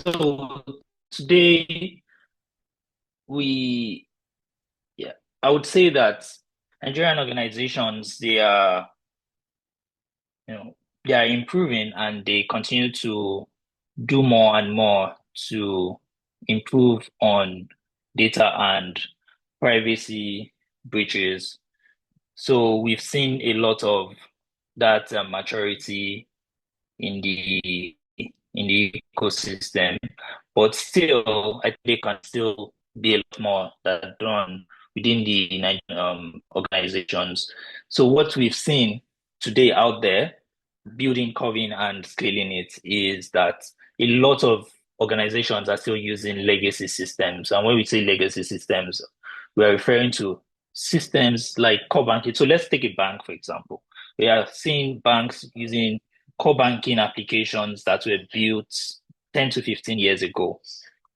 So today we, yeah, I would say that Nigerian organizations, they are improving and they continue to do more and more to improve on data and privacy breaches. So we've seen a lot of that maturity in the ecosystem, but still, I think there can still be a lot more that are done within the organizations. So what we've seen today out there, building CORVYN and scaling it, is that a lot of organizations are still using legacy systems. And when we say legacy systems, we are referring to systems like core banking. So let's take a bank, for example. We are seeing banks using core banking applications that were built 10 to 15 years ago.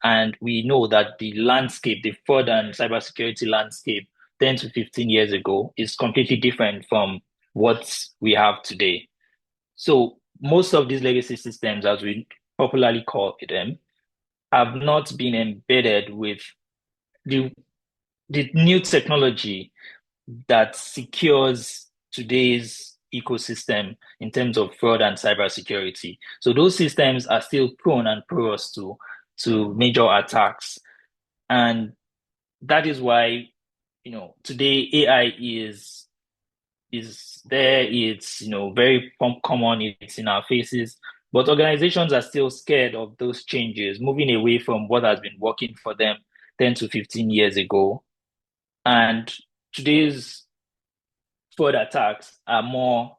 And we know that the landscape, the fraud and cybersecurity landscape 10 to 15 years ago is completely different from what we have today. So most of these legacy systems, as we popularly call them, have not been embedded with the, the new technology that secures today's ecosystem in terms of fraud and cybersecurity. So those systems are still prone and porous to major attacks. And that is why, today AI is there, it's very common, it's in our faces. But organizations are still scared of those changes, moving away from what has been working for them 10 to 15 years ago. And today's fraud attacks are more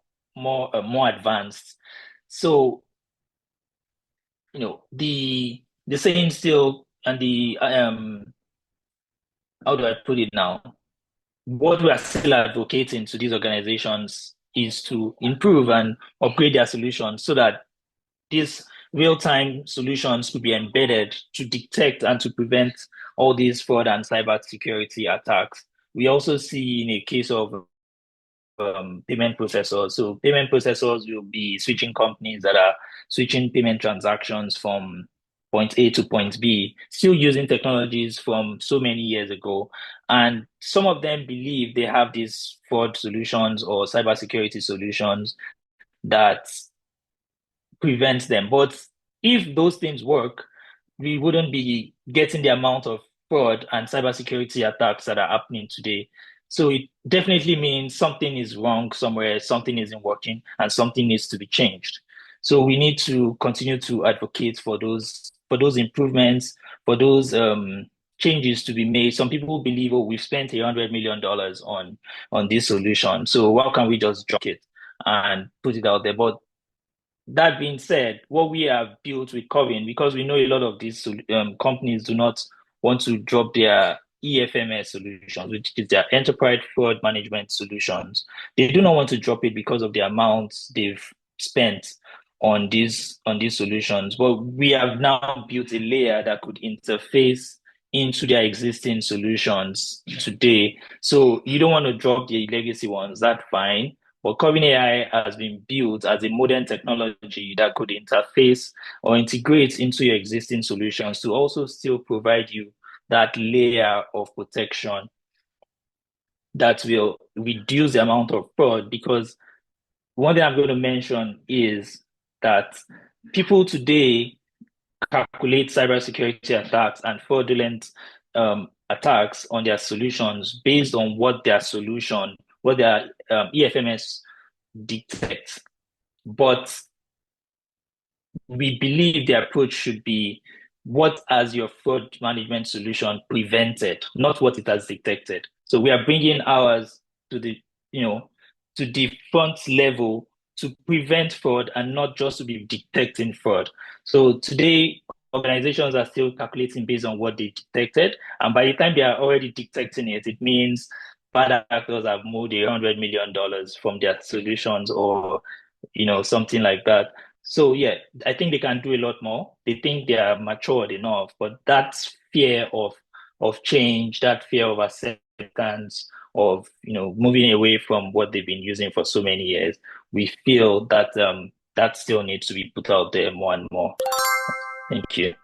advanced. So, the saying still, and the how do I put it now? What we are still advocating to these organizations is to improve and upgrade their solutions so that these real-time solutions could be embedded to detect and to prevent all these fraud and cybersecurity attacks. We also see in a case of payment processors. So payment processors will be switching companies that are switching payment transactions from point A to point B, still using technologies from so many years ago. And some of them believe they have these fraud solutions or cybersecurity solutions that prevent them. But if those things work, we wouldn't be getting the amount of fraud and cybersecurity attacks that are happening today. So it definitely means something is wrong somewhere, something isn't working, and something needs to be changed. So we need to continue to advocate for those improvements, for those changes to be made. Some people believe, oh, we've spent $100 million on this solution, so why can't we just drop it and put it out there? But that being said, what we have built with CORVYN, because we know a lot of these companies do not want to drop their EFMS solutions, which is their enterprise fraud management solutions. They do not want to drop it because of the amounts they've spent on these solutions. But we have now built a layer that could interface into their existing solutions today. So you don't want to drop the legacy ones, that's fine. But CORVYN AI has been built as a modern technology that could interface or integrate into your existing solutions to also still provide you that layer of protection that will reduce the amount of fraud. Because one thing I'm going to mention is that people today calculate cybersecurity attacks and fraudulent attacks on their solutions based on what their EFMS detects. But we believe the approach should be, what has your fraud management solution prevented, not what it has detected. So we are bringing ours to the front level to prevent fraud and not just to be detecting fraud. So today, organizations are still calculating based on what they detected. And by the time they are already detecting it, it means bad actors have moved $100 million from their solutions, or something like that. So yeah, I think they can do a lot more. They think they are matured enough, but that fear of change, that fear of acceptance, of moving away from what they've been using for so many years, we feel that that still needs to be put out there more and more. Thank you.